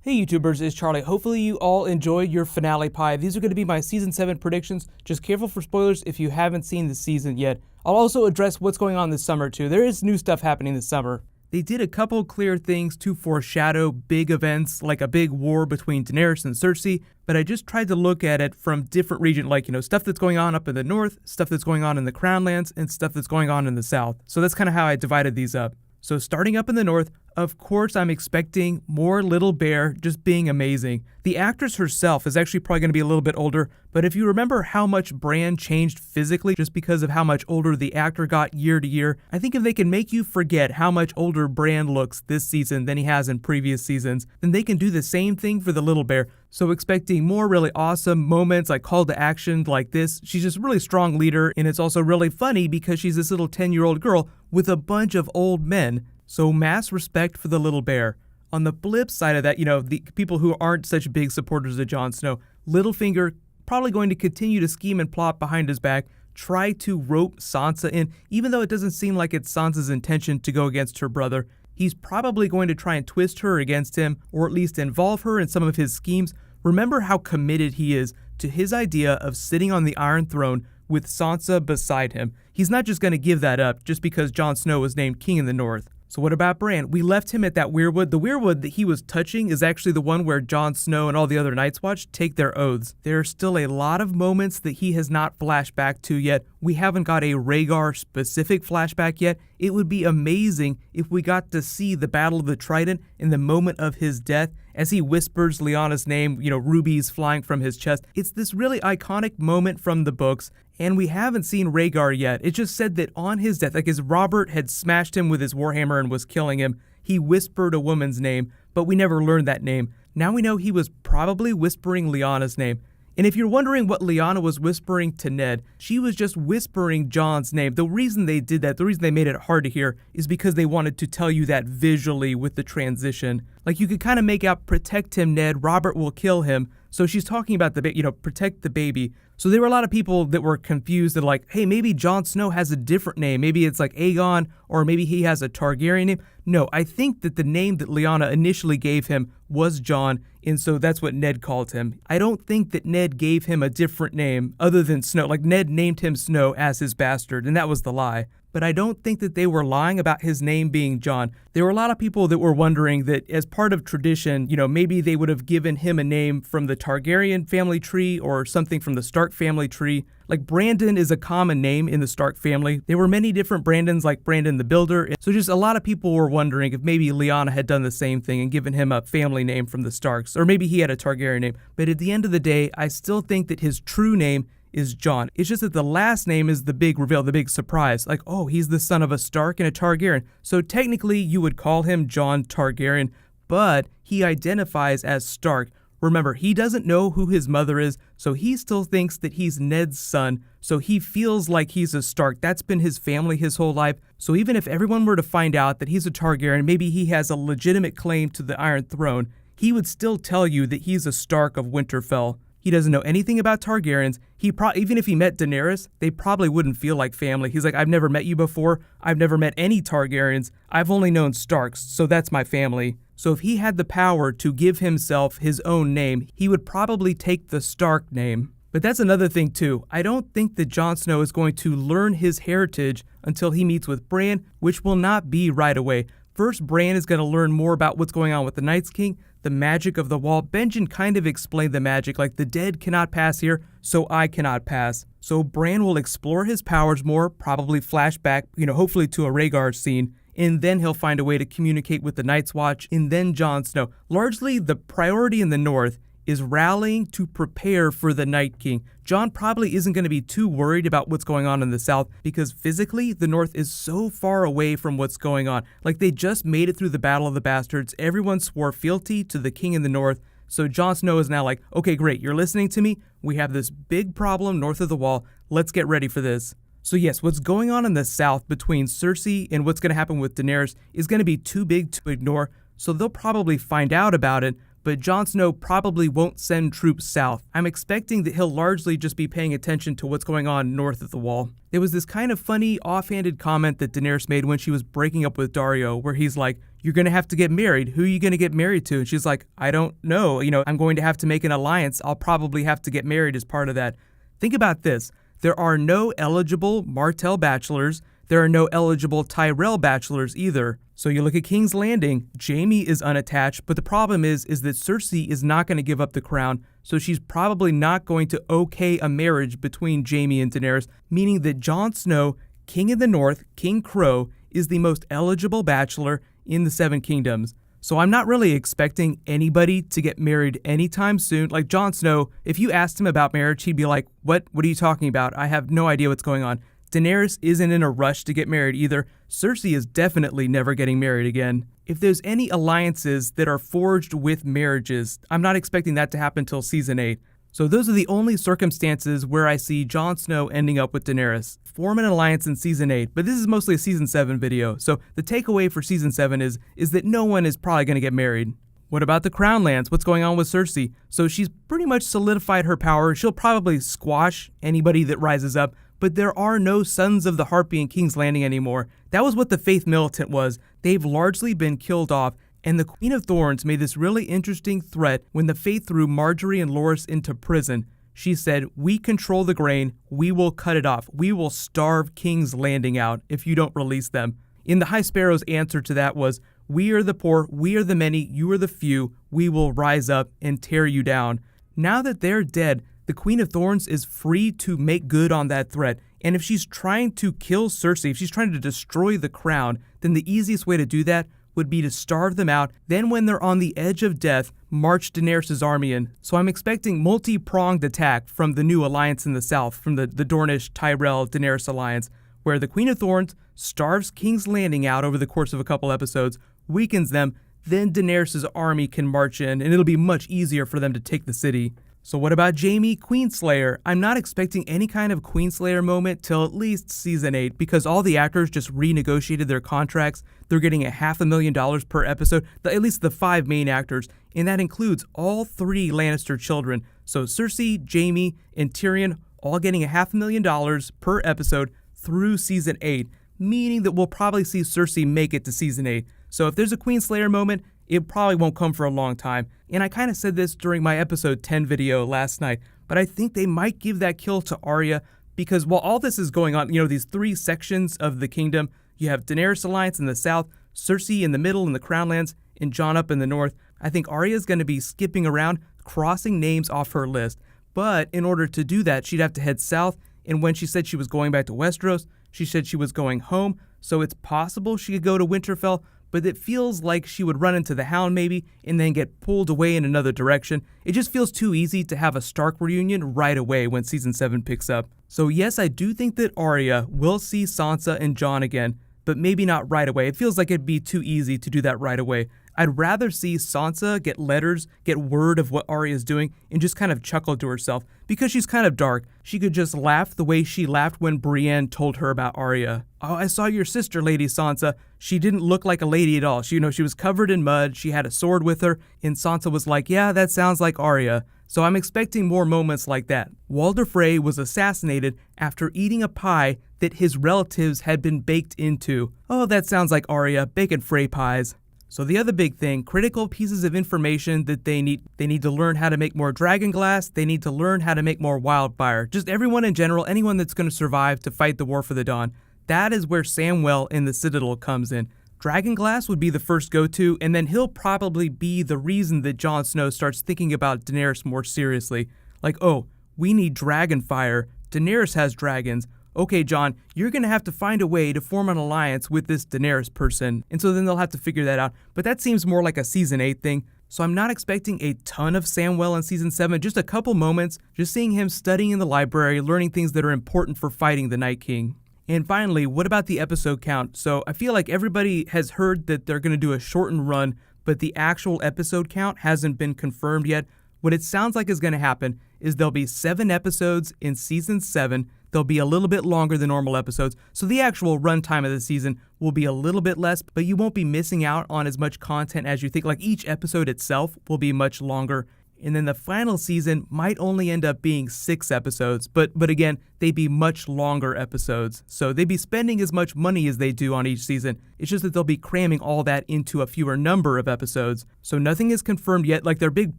Hey YouTubers, it's Charlie. Hopefully you all enjoyed your finale pie. These are going to be my Season 7 predictions. Just careful for spoilers if you haven't seen the season yet. I'll also address what's going on this summer too. There is new stuff happening this summer. They did a couple clear things to foreshadow big events, like a big war between Daenerys and Cersei, but I just tried to look at it from different regions, like, stuff that's going on up in the north, stuff that's going on in the Crown Lands, and stuff that's going on in the south. So that's kind of how I divided these up. So starting up in the north, of course I'm expecting more Little Bear just being amazing. The actress herself is actually probably going to be a little bit older, but if you remember how much Bran changed physically just because of how much older the actor got year to year, I think if they can make you forget how much older Bran looks this season than he has in previous seasons, then they can do the same thing for the Little Bear. So expecting more really awesome moments like call to action like this. She's just a really strong leader, and it's also really funny because she's this little 10-year-old girl with a bunch of old men. So mass respect for the Little Bear. On the flip side of that, the people who aren't such big supporters of Jon Snow, Littlefinger probably going to continue to scheme and plot behind his back, try to rope Sansa in, even though it doesn't seem like it's Sansa's intention to go against her brother. He's probably going to try and twist her against him, or at least involve her in some of his schemes. Remember how committed he is to his idea of sitting on the Iron Throne with Sansa beside him. He's not just going to give that up just because Jon Snow was named king in the north. So what about Bran? We left him at that weirwood. The weirwood that he was touching is actually the one where Jon Snow and all the other Night's Watch take their oaths. There are still a lot of moments that he has not flashed back to yet. We haven't got a Rhaegar-specific flashback yet. It would be amazing if we got to see the Battle of the Trident in the moment of his death as he whispers Lyanna's name, rubies flying from his chest. It's this really iconic moment from the books, and we haven't seen Rhaegar yet. It just said that on his death, like as Robert had smashed him with his warhammer and was killing him, he whispered a woman's name, but we never learned that name. Now we know he was probably whispering Lyanna's name. And if you're wondering what Lyanna was whispering to Ned, she was just whispering Jon's name. The reason they did that, the reason they made it hard to hear, is because they wanted to tell you that visually with the transition. Like you could kind of make out, protect him, Ned, Robert will kill him. So she's talking about the protect the baby. So there were a lot of people that were confused and like, hey, maybe Jon Snow has a different name. Maybe it's like Aegon, or maybe he has a Targaryen name. No, I think that the name that Lyanna initially gave him was Jon, and so that's what Ned called him. I don't think that Ned gave him a different name other than Snow. Like Ned named him Snow as his bastard, and that was the lie. But I don't think that they were lying about his name being Jon. There were a lot of people that were wondering that as part of tradition, maybe they would have given him a name from the Targaryen family tree or something from the Stark family tree. Like Brandon is a common name in the Stark family. There were many different Brandons, like Brandon the Builder. So just a lot of people were wondering if maybe Lyanna had done the same thing and given him a family name from the Starks, or maybe he had a Targaryen name. But at the end of the day, I still think that his true name is Jon. It's just that the last name is the big reveal, the big surprise. Like, oh, he's the son of a Stark and a Targaryen. So technically you would call him Jon Targaryen, but he identifies as Stark. Remember, he doesn't know who his mother is, so he still thinks that he's Ned's son, so he feels like he's a Stark. That's been his family his whole life. So even if everyone were to find out that he's a Targaryen, maybe he has a legitimate claim to the Iron Throne, he would still tell you that he's a Stark of Winterfell. He doesn't know anything about Targaryens. Even if he met Daenerys, they probably wouldn't feel like family. He's like, I've never met you before. I've never met any Targaryens. I've only known Starks, so that's my family. So if he had the power to give himself his own name, he would probably take the Stark name. But that's another thing too. I don't think that Jon Snow is going to learn his heritage until he meets with Bran, which will not be right away. First, Bran is going to learn more about what's going on with the Night's King, the magic of the wall. Benjen kind of explained the magic, like the dead cannot pass here, so I cannot pass. So Bran will explore his powers more, probably flashback, hopefully to a Rhaegar scene, and then he'll find a way to communicate with the Night's Watch, and then Jon Snow. Largely, the priority in the north is rallying to prepare for the Night King. Jon probably isn't going to be too worried about what's going on in the south because physically the north is so far away from what's going on. Like they just made it through the Battle of the Bastards. Everyone swore fealty to the king in the north. So Jon Snow is now like, okay, great, you're listening to me. We have this big problem north of the wall. Let's get ready for this. So yes, what's going on in the south between Cersei and what's going to happen with Daenerys is going to be too big to ignore. So they'll probably find out about it, but Jon Snow probably won't send troops south. I'm expecting that he'll largely just be paying attention to what's going on north of the wall. There was this kind of funny, offhanded comment that Daenerys made when she was breaking up with Daario, where he's like, you're going to have to get married. Who are you going to get married to? And she's like, I don't know. I'm going to have to make an alliance. I'll probably have to get married as part of that. Think about this. There are no eligible Martell bachelors. There are no eligible Tyrell bachelors either. So you look at King's Landing, Jaime is unattached, but the problem is that Cersei is not going to give up the crown, so she's probably not going to okay a marriage between Jaime and Daenerys, meaning that Jon Snow, King of the North, King Crow, is the most eligible bachelor in the Seven Kingdoms. So I'm not really expecting anybody to get married anytime soon. Like Jon Snow, if you asked him about marriage, he'd be like, What are you talking about? I have no idea what's going on. Daenerys isn't in a rush to get married either. Cersei is definitely never getting married again. If there's any alliances that are forged with marriages, I'm not expecting that to happen until season 8. So those are the only circumstances where I see Jon Snow ending up with Daenerys. Form an alliance in season 8, but this is mostly a season 7 video. So the takeaway for season 7 is that no one is probably going to get married. What about the Crown Lands? What's going on with Cersei? So she's pretty much solidified her power. She'll probably squash anybody that rises up, but there are no Sons of the Harpy in King's Landing anymore. That was what the Faith Militant was. They've largely been killed off, and the Queen of Thorns made this really interesting threat when the Faith threw Marjorie and Loras into prison. She said, we control the grain, we will cut it off. We will starve King's Landing out if you don't release them. In the High Sparrow's answer to that was, we are the poor, we are the many, you are the few, we will rise up and tear you down. Now that they're dead, the Queen of Thorns is free to make good on that threat. And if she's trying to kill Cersei, if she's trying to destroy the crown, then the easiest way to do that would be to starve them out. Then when they're on the edge of death, march Daenerys' army in. So I'm expecting multi-pronged attack from the new alliance in the south, from the Dornish, Tyrell, Daenerys alliance, where the Queen of Thorns starves King's Landing out over the course of a couple episodes, weakens them, then Daenerys' army can march in, and it'll be much easier for them to take the city. So what about Jaime Queenslayer? I'm not expecting any kind of Queenslayer moment till at least season 8 because all the actors just renegotiated their contracts. They're getting $500,000 per episode, at least the 5 main actors, and that includes all 3 Lannister children. So Cersei, Jaime, and Tyrion all getting $500,000 per episode through season 8, meaning that we'll probably see Cersei make it to season 8. So if there's a Queenslayer moment, it probably won't come for a long time. And I kind of said this during my episode 10 video last night, but I think they might give that kill to Arya because while all this is going on, these 3 sections of the kingdom, you have Daenerys Alliance in the south, Cersei in the middle in the Crown Lands, and Jon up in the north. I think Arya's going to be skipping around, crossing names off her list. But in order to do that, she'd have to head south, and when she said she was going back to Westeros, she said she was going home, so it's possible she could go to Winterfell, but it feels like she would run into the Hound maybe and then get pulled away in another direction. It just feels too easy to have a Stark reunion right away when season 7 picks up. So yes, I do think that Arya will see Sansa and Jon again, but maybe not right away. It feels like it'd be too easy to do that right away. I'd rather see Sansa get letters, get word of what Arya's doing, and just kind of chuckle to herself. Because she's kind of dark, she could just laugh the way she laughed when Brienne told her about Arya. Oh, I saw your sister, Lady Sansa. She didn't look like a lady at all. She was covered in mud, she had a sword with her, and Sansa was like, yeah, that sounds like Arya. So I'm expecting more moments like that. Walder Frey was assassinated after eating a pie that his relatives had been baked into. Oh, that sounds like Arya, baking Frey pies. So the other big thing, critical pieces of information that they need to learn how to make more dragonglass, they need to learn how to make more wildfire. Just everyone in general, anyone that's going to survive to fight the War for the Dawn. That is where Samwell in the Citadel comes in. Dragonglass would be the first go-to, and then he'll probably be the reason that Jon Snow starts thinking about Daenerys more seriously. Like, oh, we need dragonfire. Daenerys has dragons. Okay, Jon, you're going to have to find a way to form an alliance with this Daenerys person. And so then they'll have to figure that out. But that seems more like a season 8 thing. So I'm not expecting a ton of Samwell in season 7, just a couple moments, just seeing him studying in the library, learning things that are important for fighting the Night King. And finally, what about the episode count? So I feel like everybody has heard that they're going to do a shortened run, but the actual episode count hasn't been confirmed yet. What it sounds like is going to happen is there'll be 7 episodes in season 7. They'll be a little bit longer than normal episodes, so the actual runtime of the season will be a little bit less, but you won't be missing out on as much content as you think. Like each episode itself will be much longer. And then the final season might only end up being 6 episodes, but again, they'd be much longer episodes. So they'd be spending as much money as they do on each season. It's just that they'll be cramming all that into a fewer number of episodes. So nothing is confirmed yet. Like, their big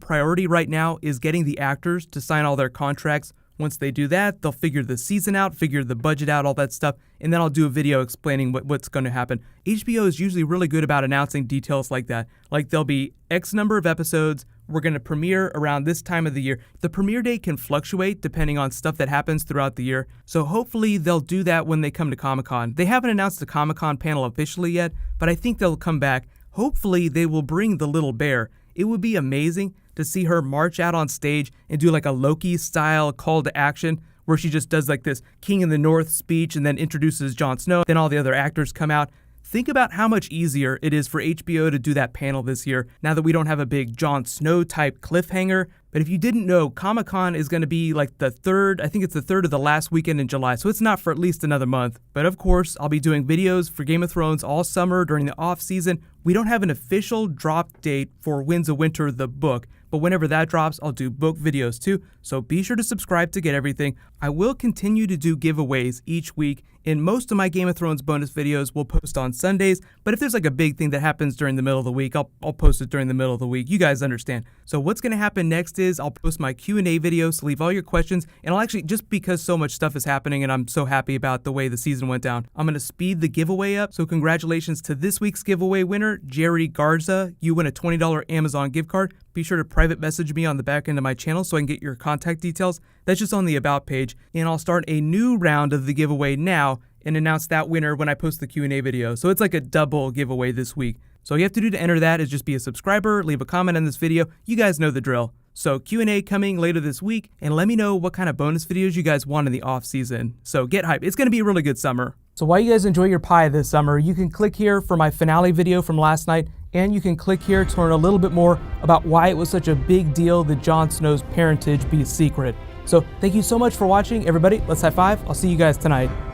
priority right now is getting the actors to sign all their contracts. Once they do that, they'll figure the season out, figure the budget out, all that stuff, and then I'll do a video explaining what's going to happen. HBO is usually really good about announcing details like that. Like, there'll be X number of episodes, we're going to premiere around this time of the year. The premiere date can fluctuate depending on stuff that happens throughout the year, so hopefully they'll do that when they come to Comic-Con. They haven't announced the Comic-Con panel officially yet, but I think they'll come back. Hopefully they will bring the little bear. It would be amazing to see her march out on stage and do like a Loki-style call to action where she just does like this King in the North speech and then introduces Jon Snow. Then all the other actors come out. Think about how much easier it is for HBO to do that panel this year, now that we don't have a big Jon Snow type cliffhanger. But if you didn't know, Comic-Con is going to be like the third, I think it's the third of the last weekend in July, so it's not for at least another month. But of course, I'll be doing videos for Game of Thrones all summer during the off season. We don't have an official drop date for Winds of Winter, the book, but whenever that drops, I'll do book videos too, so be sure to subscribe to get everything. I will continue to do giveaways each week, and most of my Game of Thrones bonus videos will post on Sundays, but if there's like a big thing that happens during the middle of the week, I'll post it during the middle of the week. You guys understand. So what's going to happen next is I'll post my Q&A video, so leave all your questions, and I'll actually, just because so much stuff is happening and I'm so happy about the way the season went down, I'm going to speed the giveaway up. So congratulations to this week's giveaway winner, Jerry Garza. You win a $20 Amazon gift card. Be sure to private message me on the back end of my channel so I can get your contact details. That's just on the About page, and I'll start a new round of the giveaway now and announce that winner when I post the Q&A video. So it's like a double giveaway this week. So all you have to do to enter that is just be a subscriber, leave a comment on this video. You guys know the drill. So Q&A coming later this week, and let me know what kind of bonus videos you guys want in the off season. So get hyped. It's going to be a really good summer. So while you guys enjoy your pie this summer, you can click here for my finale video from last night, and you can click here to learn a little bit more about why it was such a big deal that Jon Snow's parentage be secret. So thank you so much for watching, everybody. Let's high five. I'll see you guys tonight.